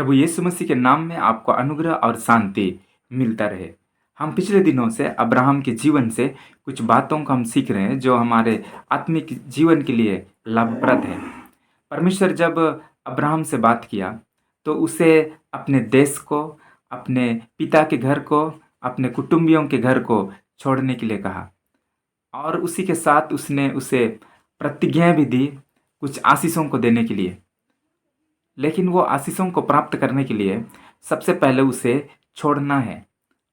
प्रभु यीशु मसीह के नाम में आपको अनुग्रह और शांति मिलता रहे। हम पिछले दिनों से अब्राहम के जीवन से कुछ बातों को हम सीख रहे हैं जो हमारे आत्मिक जीवन के लिए लाभप्रद है। परमेश्वर जब अब्राहम से बात किया तो उसे अपने देश को, अपने पिता के घर को, अपने कुटुंबियों के घर को छोड़ने के लिए कहा और उसी के साथ उसने उसे प्रतिज्ञा भी दी कुछ आशीषों को देने के लिए। लेकिन वो आशीषों को प्राप्त करने के लिए सबसे पहले उसे छोड़ना है,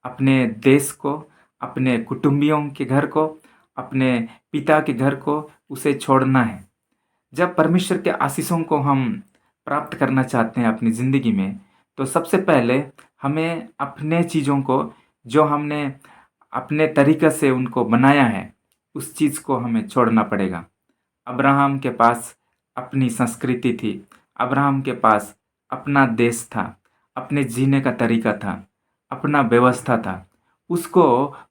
अपने देश को, अपने कुटुंबियों के घर को, अपने पिता के घर को उसे छोड़ना है। जब परमेश्वर के आशीषों को हम प्राप्त करना चाहते हैं अपनी ज़िंदगी में, तो सबसे पहले हमें अपने चीज़ों को, जो हमने अपने तरीक़े से उनको बनाया है, उस चीज़ को हमें छोड़ना पड़ेगा। अब्राहम के पास अपनी संस्कृति थी, अब्राहम के पास अपना देश था, अपने जीने का तरीका था, अपना व्यवस्था था। उसको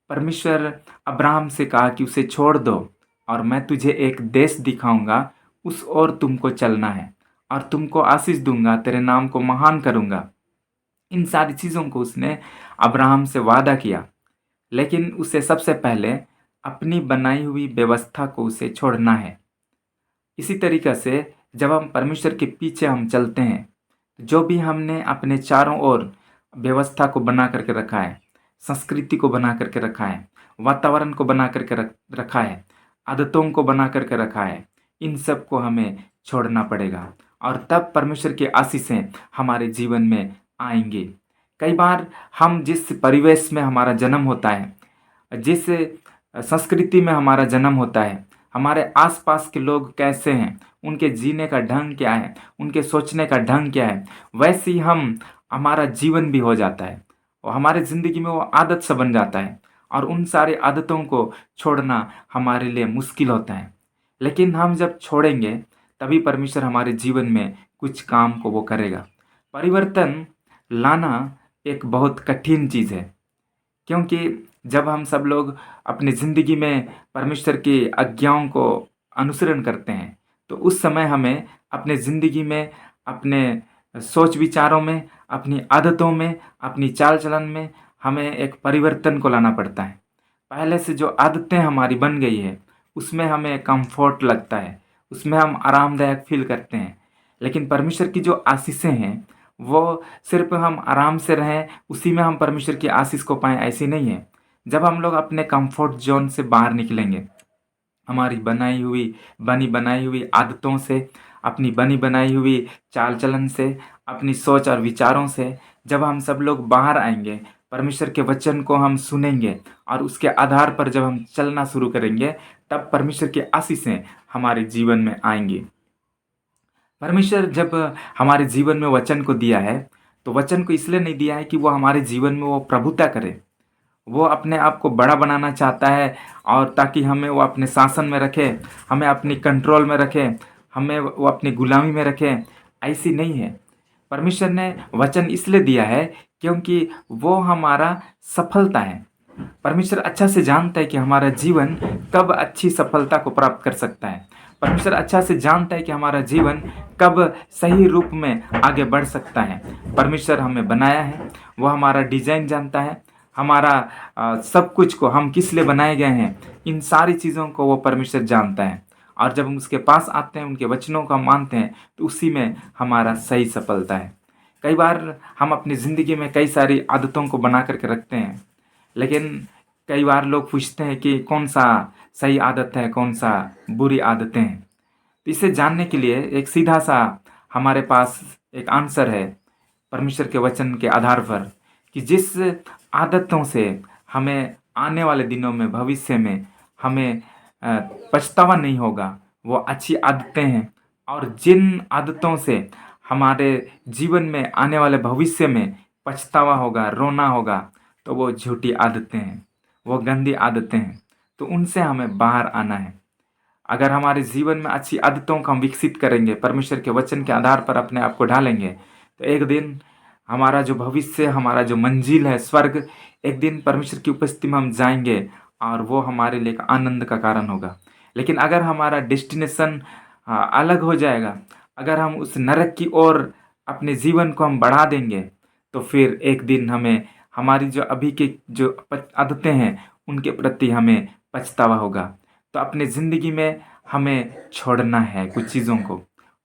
परमेश्वर अब्राहम से कहा कि उसे छोड़ दो और मैं तुझे एक देश दिखाऊंगा, उस ओर तुमको चलना है और तुमको आशीष दूंगा, तेरे नाम को महान करूंगा। इन सारी चीज़ों को उसने अब्राहम से वादा किया, लेकिन उसे सबसे पहले अपनी बनाई हुई व्यवस्था को उसे छोड़ना है। इसी तरीक़े से जब हम परमेश्वर के पीछे हम चलते हैं, जो भी हमने अपने चारों ओर व्यवस्था को बना करके रखा है, संस्कृति को बना करके रखा है, वातावरण को बना करके रखा है, आदतों को बना करके रखा है, इन सब को हमें छोड़ना पड़ेगा और तब परमेश्वर की आशीषें हमारे जीवन में आएंगी। कई बार हम जिस परिवेश में हमारा जन्म होता है, जिस संस्कृति में हमारा जन्म होता है, हमारे आसपास के लोग कैसे हैं, उनके जीने का ढंग क्या है, उनके सोचने का ढंग क्या है, वैसे ही हमारा जीवन भी हो जाता है और हमारे ज़िंदगी में वो आदत सा बन जाता है और उन सारी आदतों को छोड़ना हमारे लिए मुश्किल होता है। लेकिन हम जब छोड़ेंगे तभी परमेश्वर हमारे जीवन में कुछ काम को वो करेगा। परिवर्तन लाना एक बहुत कठिन चीज़ है, क्योंकि जब हम सब लोग अपनी ज़िंदगी में परमेश्वर की आज्ञाओं को अनुसरण करते हैं, तो उस समय हमें अपने ज़िंदगी में, अपने सोच विचारों में, अपनी आदतों में, अपनी चाल चलन में हमें एक परिवर्तन को लाना पड़ता है। पहले से जो आदतें हमारी बन गई है, उसमें हमें कंफर्ट लगता है, उसमें हम आरामदायक फील करते हैं। लेकिन परमेश्वर की जो आशीषें हैं, वो सिर्फ हम आराम से रहें, उसी में हम परमेश्वर की आशीष को पाएँ, ऐसी नहीं है। जब हम लोग अपने कंफर्ट जोन से बाहर निकलेंगे, हमारी बनी बनाई हुई आदतों से, अपनी बनी बनाई हुई चाल चलन से, अपनी सोच और विचारों से जब हम सब लोग बाहर आएंगे, परमेश्वर के वचन को हम सुनेंगे और उसके आधार पर जब हम चलना शुरू करेंगे, तब परमेश्वर की आशीषें हमारे जीवन में आएंगी। परमेश्वर जब हमारे जीवन में वचन को दिया है, तो वचन को इसलिए नहीं दिया है कि वो हमारे जीवन में वो प्रभुता करे। वो अपने आप को बड़ा बनाना चाहता है और ताकि हमें वो अपने शासन में रखे, हमें अपनी कंट्रोल में रखे, हमें वो अपनी गुलामी में रखे, ऐसी नहीं है। परमेश्वर ने वचन इसलिए दिया है क्योंकि वो हमारा सफलता है। परमेश्वर अच्छा से जानता है कि हमारा जीवन कब अच्छी सफलता को प्राप्त कर सकता है। परमेश्वर अच्छा से जानता है कि हमारा जीवन कब सही रूप में आगे बढ़ सकता है। परमेश्वर हमें बनाया है, वो हमारा डिजाइन जानता है, हमारा सब कुछ को, हम किस लिए बनाए गए हैं, इन सारी चीज़ों को वो परमेश्वर जानता है। और जब हम उसके पास आते हैं, उनके वचनों का मानते हैं, तो उसी में हमारा सही सफलता है। कई बार हम अपनी ज़िंदगी में कई सारी आदतों को बना करके रखते हैं, लेकिन कई बार लोग पूछते हैं कि कौन सा सही आदत है, कौन सा बुरी आदतें हैं। तो इसे जानने के लिए एक सीधा सा हमारे पास एक आंसर है परमेश्वर के वचन के आधार पर, कि जिस आदतों से हमें आने वाले दिनों में, भविष्य में हमें पछतावा नहीं होगा, वो अच्छी आदतें हैं। और जिन आदतों से हमारे जीवन में आने वाले भविष्य में पछतावा होगा, रोना होगा, तो वो झूठी आदतें हैं, वो गंदी आदतें हैं। तो उनसे हमें बाहर आना है। अगर हमारे जीवन में अच्छी आदतों को हम विकसित करेंगे, परमेश्वर के वचन के आधार पर अपने आप को ढालेंगे, तो एक दिन हमारा जो भविष्य, हमारा जो मंजिल है स्वर्ग, एक दिन परमेश्वर की उपस्थिति में हम जाएंगे और वो हमारे लिए एक आनंद का कारण होगा। लेकिन अगर हमारा डेस्टिनेशन अलग हो जाएगा, अगर हम उस नरक की ओर अपने जीवन को हम बढ़ा देंगे तो फिर एक दिन हमें हमारी जो अभी की जो आदतें हैं उनके प्रति हमें पछतावा होगा। तो अपने ज़िंदगी में हमें छोड़ना है कुछ चीज़ों को,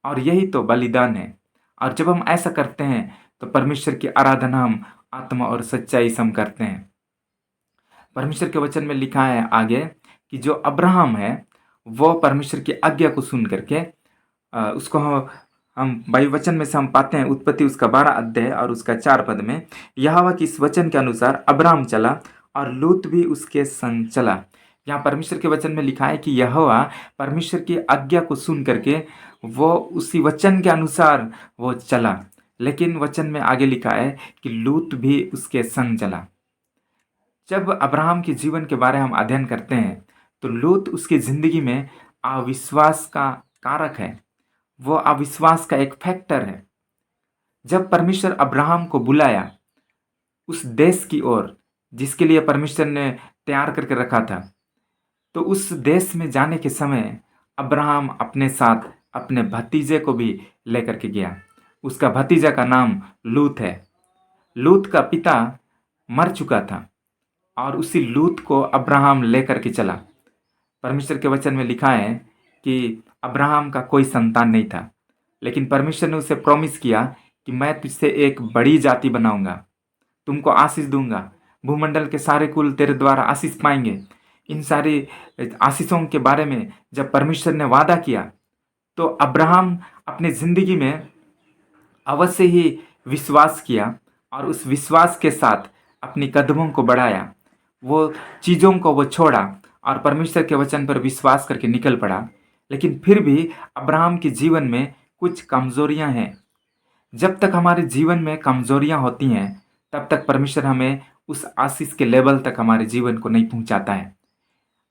और यही तो बलिदान है। और जब हम ऐसा करते हैं तो परमेश्वर की आराधना हम आत्मा और सच्चाई से हम करते हैं। परमेश्वर के वचन में लिखा है आगे कि जो अब्राहम है वो परमेश्वर की आज्ञा को सुन करके उसको हम बाइबल वचन में से हम पाते हैं, उत्पत्ति उसका 12 अध्याय और उसका 4 पद में, यहोवा की इस वचन के अनुसार अब्राहम चला और लूत भी उसके संग चला। यहाँ परमेश्वर के वचन में लिखा है कि यहोवा परमेश्वर की आज्ञा को सुन करके वो उसी वचन के अनुसार वो चला, लेकिन वचन में आगे लिखा है कि लूत भी उसके संग चला। जब अब्राहम के जीवन के बारे में हम अध्ययन करते हैं तो लूत उसकी जिंदगी में अविश्वास का कारक है, वो अविश्वास का एक फैक्टर है। जब परमेश्वर अब्राहम को बुलाया उस देश की ओर जिसके लिए परमेश्वर ने तैयार करके रखा था, तो उस देश में जाने के समय अब्राहम अपने साथ अपने भतीजे को भी लेकर के गया। उसका भतीजा का नाम लूत है। लूत का पिता मर चुका था और उसी लूत को अब्राहम लेकर के चला। परमेश्वर के वचन में लिखा है कि अब्राहम का कोई संतान नहीं था, लेकिन परमेश्वर ने उसे प्रॉमिस किया कि मैं तुझसे एक बड़ी जाति बनाऊंगा, तुमको आशीष दूंगा, भूमंडल के सारे कुल तेरे द्वारा आशीष पाएंगे। इन सारी आशीषों के बारे में जब परमेश्वर ने वादा किया तो अब्राहम अपनी जिंदगी में अवश्य ही विश्वास किया और उस विश्वास के साथ अपनी कदमों को बढ़ाया। वो चीज़ों को वो छोड़ा और परमेश्वर के वचन पर विश्वास करके निकल पड़ा। लेकिन फिर भी अब्राहम के जीवन में कुछ कमजोरियां हैं। जब तक हमारे जीवन में कमजोरियां होती हैं तब तक परमेश्वर हमें उस आशीष के लेवल तक हमारे जीवन को नहीं पहुंचाता है।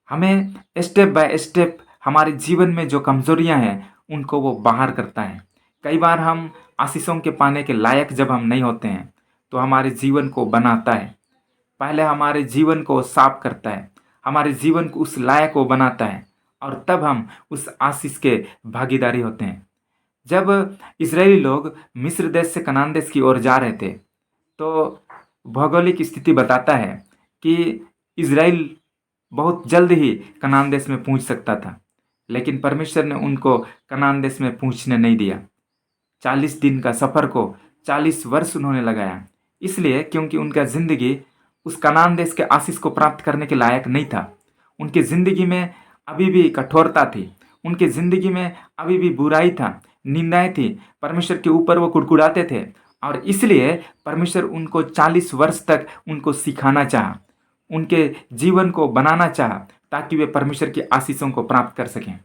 हमें स्टेप बाय स्टेप हमारे जीवन में जो कमजोरियां हैं उनको वो बाहर करता है। कई बार हम आशीषों के पाने के लायक जब हम नहीं होते हैं तो हमारे जीवन को बनाता है। पहले हमारे जीवन को साफ करता है, हमारे जीवन को उस लायक को बनाता है और तब हम उस आशीष के भागीदारी होते हैं। जब इजरायली लोग मिस्र देश से कनान देश की ओर जा रहे थे तो भौगोलिक स्थिति बताता है कि इजराइल बहुत जल्द ही कनान देश में पहुंच सकता था, लेकिन परमेश्वर ने उनको कनान देश में पहुंचने नहीं दिया। 40 दिन का सफ़र को 40 वर्ष उन्होंने लगाया, इसलिए क्योंकि उनका ज़िंदगी उस कनान देश के आशीष को प्राप्त करने के लायक नहीं था। उनकी ज़िंदगी में अभी भी कठोरता थी, उनकी ज़िंदगी में अभी भी बुराई था, निंदाएं थी, परमेश्वर के ऊपर वो कुड़कुड़ाते थे और इसलिए परमेश्वर उनको 40 वर्ष तक उनको सिखाना चाहा, उनके जीवन को बनाना चाहा ताकि वे परमेश्वर की आशीषों को प्राप्त कर सकें।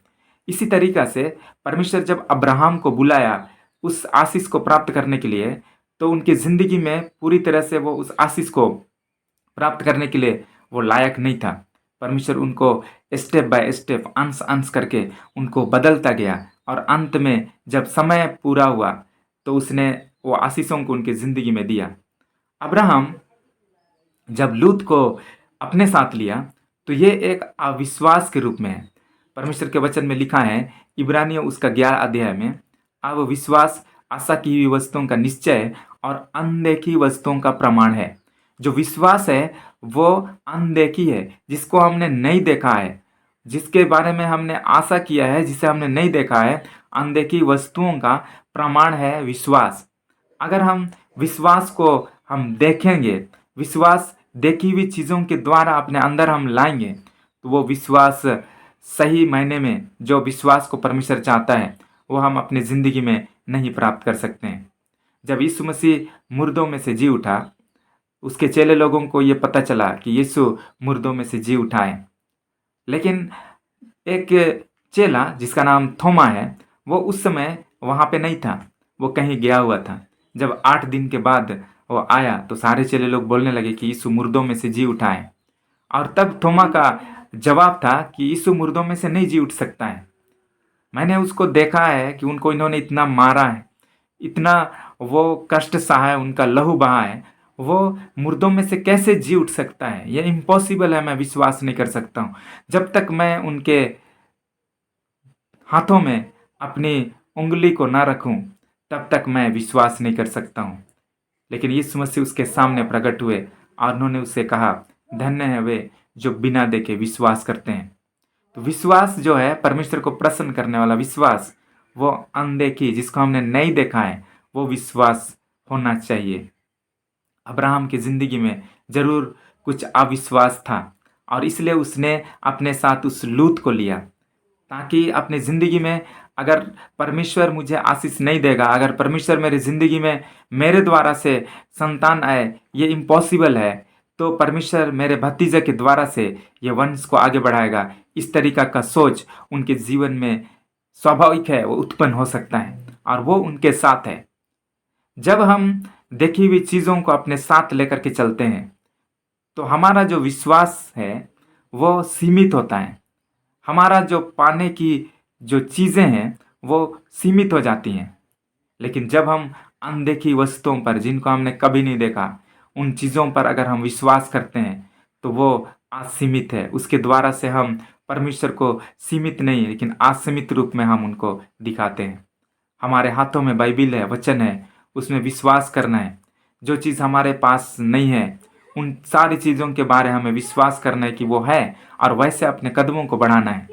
इसी तरीक़ा से परमेश्वर जब अब्राहम को बुलाया उस आशीष को प्राप्त करने के लिए तो उनकी ज़िंदगी में पूरी तरह से वो उस आशीष को प्राप्त करने के लिए वो लायक नहीं था। परमेश्वर उनको स्टेप बाय स्टेप अंश अंश करके उनको बदलता गया और अंत में जब समय पूरा हुआ तो उसने वो आशीषों को उनकी ज़िंदगी में दिया। अब्राहम जब लूत को अपने साथ लिया तो ये एक अविश्वास के रूप में है। परमेश्वर के वचन में लिखा है इब्रानियों उसका 11 अध्याय में, अब विश्वास आशा की हुई वस्तुओं का निश्चय और अनदेखी वस्तुओं का प्रमाण है। जो विश्वास है वो अनदेखी है, जिसको हमने नहीं देखा है, जिसके बारे में हमने आशा किया है, जिसे हमने नहीं देखा है, अनदेखी वस्तुओं का प्रमाण है विश्वास। अगर हम विश्वास को हम देखेंगे, विश्वास देखी हुई चीज़ों के द्वारा अपने अंदर हम लाएंगे तो वो विश्वास सही मायने में जो विश्वास को परमेश्वर चाहता है वो हम अपनी ज़िंदगी में नहीं प्राप्त कर सकते हैं। जब यीशु मसीह मुर्दों में से जी उठा, उसके चेले लोगों को ये पता चला कि यीशु मुर्दों में से जी उठा है, लेकिन एक चेला जिसका नाम थोमा है वो उस समय वहाँ पे नहीं था, वो कहीं गया हुआ था। जब 8 दिन के बाद वो आया तो सारे चेले लोग बोलने लगे कि यीशु मुर्दों में से जी उठा है, और तब थोमा का जवाब था कि यीशु मुर्दों में से नहीं जी उठ सकता है। मैंने उसको देखा है कि उनको इन्होंने इतना मारा है, इतना वो कष्ट सहा है, उनका लहू बहा है, वो मुर्दों में से कैसे जी उठ सकता है? ये इम्पॉसिबल है, मैं विश्वास नहीं कर सकता हूँ। जब तक मैं उनके हाथों में अपनी उंगली को ना रखूं तब तक मैं विश्वास नहीं कर सकता हूँ। लेकिन यीशु मसीह उसके सामने प्रकट हुए और उन्होंने उससे कहा, धन्य है वे जो बिना देखे विश्वास करते हैं। तो विश्वास जो है, परमेश्वर को प्रसन्न करने वाला विश्वास, वो अनदेखी, जिसको हमने नहीं देखा है, वो विश्वास होना चाहिए। अब्राहम की जिंदगी में जरूर कुछ अविश्वास था और इसलिए उसने अपने साथ उस लूत को लिया, ताकि अपनी जिंदगी में अगर परमेश्वर मुझे आशीष नहीं देगा, अगर परमेश्वर मेरी जिंदगी में मेरे द्वारा से संतान आए, ये इम्पॉसिबल है, तो परमेश्वर मेरे भतीजे के द्वारा से ये वंश को आगे बढ़ाएगा। इस तरीका का सोच उनके जीवन में स्वाभाविक है, वो उत्पन्न हो सकता है और वो उनके साथ है। जब हम देखी हुई चीज़ों को अपने साथ लेकर के चलते हैं तो हमारा जो विश्वास है वो सीमित होता है। हमारा जो पाने की जो चीज़ें हैं वो सीमित हो जाती हैं। लेकिन जब हम अनदेखी वस्तुओं पर, जिनको हमने कभी नहीं देखा, उन चीज़ों पर अगर हम विश्वास करते हैं तो वो असीमित है। उसके द्वारा से हम परमेश्वर को सीमित नहीं लेकिन असीमित रूप में हम उनको दिखाते हैं। हमारे हाथों में बाइबिल है, वचन है, उसमें विश्वास करना है। जो चीज़ हमारे पास नहीं है उन सारी चीज़ों के बारे में हमें विश्वास करना है कि वो है और वैसे अपने कदमों को बढ़ाना है।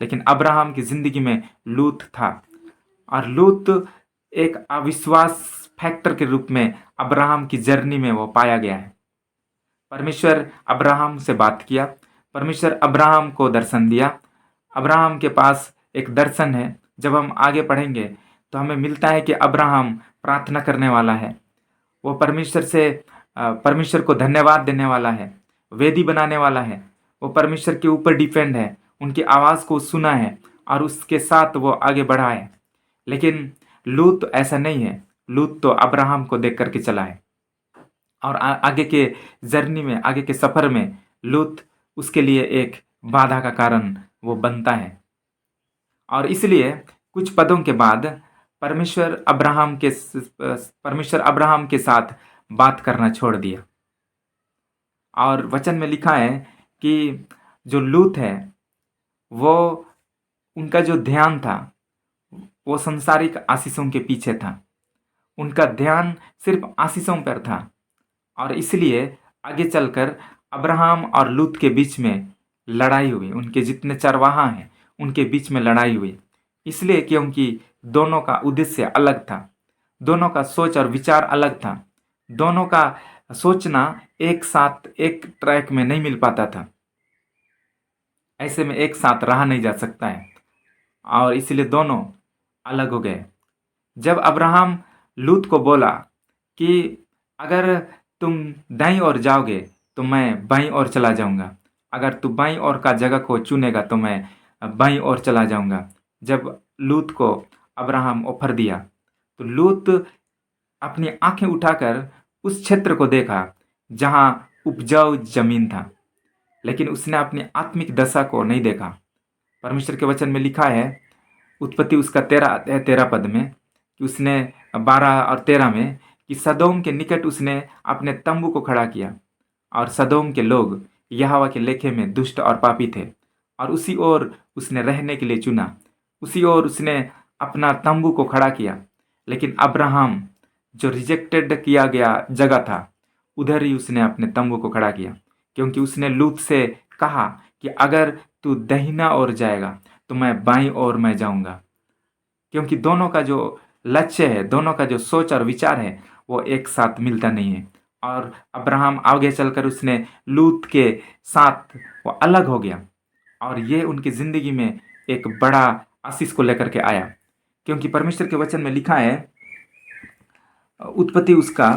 लेकिन अब्राहम की जिंदगी में लूत था और लूत एक अविश्वास फैक्टर के रूप में अब्राहम की जर्नी में वो पाया गया है। परमेश्वर अब्राहम से बात किया, परमेश्वर अब्राहम को दर्शन दिया। अब्राहम के पास एक दर्शन है। जब हम आगे पढ़ेंगे तो हमें मिलता है कि अब्राहम प्रार्थना करने वाला है, वो परमेश्वर को धन्यवाद देने वाला है, वेदी बनाने वाला है, वो परमेश्वर के ऊपर डिपेंड है, उनकी आवाज़ को सुना है और उसके साथ वो आगे बढ़ा है। लेकिन लूत ऐसा नहीं है। लूत तो अब्राहम को देख करके चला है और आगे के जर्नी में, आगे के सफ़र में लूत उसके लिए एक बाधा का कारण वो बनता है। और इसलिए कुछ पदों के बाद परमेश्वर अब्राहम के साथ बात करना छोड़ दिया। और वचन में लिखा है कि जो लूत है वो, उनका जो ध्यान था वो संसारिक आशीषों के पीछे था। उनका ध्यान सिर्फ आशीषों पर था और इसलिए आगे चलकर अब्राहम और लूत के बीच में लड़ाई हुई। उनके जितने चरवाहा हैं उनके बीच में लड़ाई हुई, इसलिए क्योंकि दोनों का उद्देश्य अलग था, दोनों का सोच और विचार अलग था, दोनों का सोचना एक साथ एक ट्रैक में नहीं मिल पाता था। ऐसे में एक साथ रहा नहीं जा सकता है और इसलिए दोनों अलग हो गए। जब अब्राहम लूत को बोला कि अगर तुम दाईं ओर जाओगे तो मैं बाईं ओर चला जाऊंगा, अगर तू बाईं ओर का जगह को चुनेगा तो मैं बाईं ओर चला जाऊंगा। जब लूत को अब्राहम ऑफर दिया तो लूत अपनी आंखें उठाकर उस क्षेत्र को देखा जहां उपजाऊ जमीन था, लेकिन उसने अपनी आत्मिक दशा को नहीं देखा। परमेश्वर के वचन में लिखा है, उत्पत्ति उसका 13 पद में, कि उसने 12 और 13 में, कि सदोम के निकट उसने अपने तंबू को खड़ा किया और सदोम के लोग यहोवा के लेखे में दुष्ट और पापी थे और उसी ओर उसने रहने के लिए चुना, उसी ओर उसने अपना तंबू को खड़ा किया। लेकिन अब्राहम जो रिजेक्टेड किया गया जगह था उधर ही उसने अपने तंबू को खड़ा किया, क्योंकि उसने लूत से कहा कि अगर तू दहिना ओर जाएगा तो मैं बाईं ओर मैं जाऊंगा। क्योंकि दोनों का जो लक्ष्य है, दोनों का जो सोच और विचार है वो एक साथ मिलता नहीं है। और अब्राहम आगे चलकर उसने लूत के साथ वो अलग हो गया और ये उनकी जिंदगी में एक बड़ा आशीष को लेकर के आया। क्योंकि परमेश्वर के वचन में लिखा है, उत्पत्ति उसका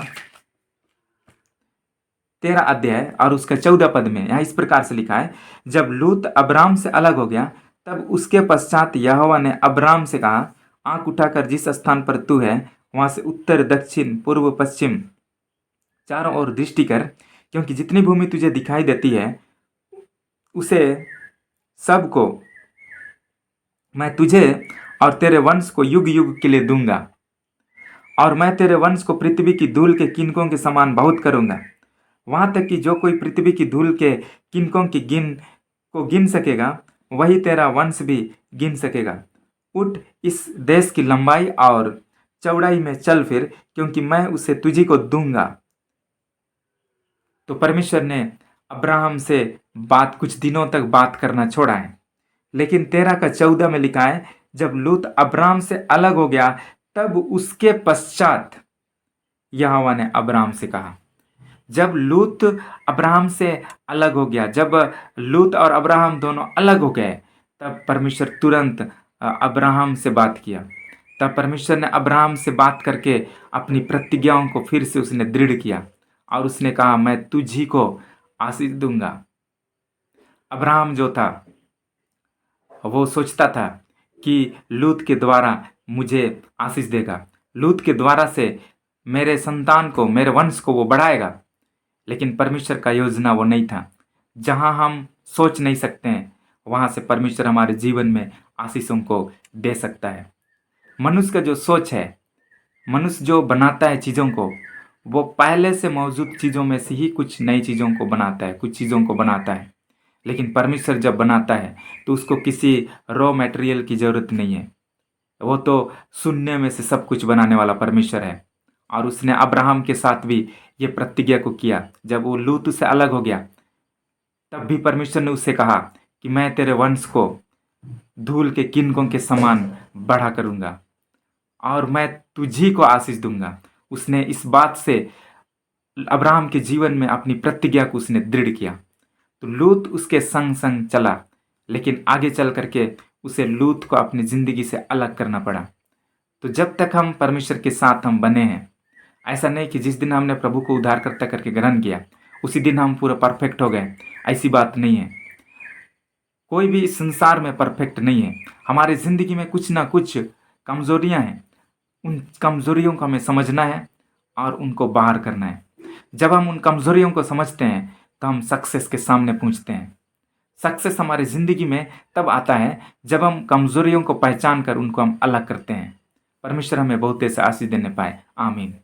13 अध्याय और उसका 14 पद में यहाँ इस प्रकार से लिखा है, जब लूत अब्राम से अलग हो गया तब उसके पश्चात यहोवा ने अब्राम से कहा, आंख उठाकर जिस स्थान पर तू है वहां से उत्तर दक्षिण पूर्व पश्चिम चारों ओर दृष्टि कर, क्योंकि जितनी भूमि तुझे दिखाई देती है उसे सबको मैं तुझे और तेरे वंश को युग युग के लिए दूंगा और मैं तेरे वंश को पृथ्वी की धूल के किनकों के समान बहुत करूंगा, वहां तक कि जो कोई पृथ्वी की धूल के किनकों की गिन सकेगा वही तेरा वंश भी गिन सकेगा। उठ, इस देश की लंबाई और चौड़ाई में चल फिर, क्योंकि मैं उसे तुझी को दूंगा। तो परमेश्वर ने अब्राहम से बात कुछ दिनों तक बात करना छोड़ा है। लेकिन 13 का 14 में लिखा है, जब लूत अब्राहम से अलग हो गया तब उसके पश्चात यहोवा ने अब्राहम से कहा। जब लूत अब्राहम से अलग हो गया, जब लूत और अब्राहम दोनों अलग हो गए, तब परमेश्वर तुरंत अब्राहम से बात किया। तब परमेश्वर ने अब्राहम से बात करके अपनी प्रतिज्ञाओं को फिर से उसने दृढ़ किया और उसने कहा, मैं तुझी को आशीष दूंगा। अब्राहम जो था वो सोचता था कि लूत के द्वारा मुझे आशीष देगा, लूत के द्वारा से मेरे संतान को, मेरे वंश को वो बढ़ाएगा। लेकिन परमेश्वर का योजना वो नहीं था। जहां हम सोच नहीं सकते हैं, वहां से परमेश्वर हमारे जीवन में आशीषों को दे सकता है। मनुष्य का जो सोच है, मनुष्य जो बनाता है चीज़ों को, वो पहले से मौजूद चीज़ों में से ही कुछ नई चीज़ों को बनाता है, कुछ चीज़ों को बनाता है। लेकिन परमेश्वर जब बनाता है तो उसको किसी रॉ मटेरियल की ज़रूरत नहीं है। वो तो शून्य में से सब कुछ बनाने वाला परमेश्वर है। और उसने अब्राहम के साथ भी ये प्रतिज्ञा को किया। जब वो लूत से अलग हो गया तब भी परमेश्वर ने उससे कहा कि मैं तेरे वंश को धूल के किनकों के समान बढ़ा करूंगा और मैं तुझी को आशीष दूंगा। उसने इस बात से अब्राहम के जीवन में अपनी प्रतिज्ञा को उसने दृढ़ किया। तो लूत उसके संग संग चला, लेकिन आगे चल करके उसे लूत को अपनी जिंदगी से अलग करना पड़ा। तो जब तक हम परमेश्वर के साथ हम बने हैं, ऐसा नहीं कि जिस दिन हमने प्रभु को उद्धारकर्ता करके ग्रहण किया उसी दिन हम पूरा परफेक्ट हो गए, ऐसी बात नहीं है। कोई भी इस संसार में परफेक्ट नहीं है। हमारी जिंदगी में कुछ ना कुछ कमजोरियां हैं। उन कमजोरियों को हमें समझना है और उनको बाहर करना है। जब हम उन कमजोरियों को समझते हैं तो हम सक्सेस के सामने पहुंचते हैं। सक्सेस हमारी जिंदगी में तब आता है जब हम कमजोरियों को पहचान कर उनको हम अलग करते हैं। परमेश्वर हमें बहुत ऐसे आशीष देने पाए। आमीन।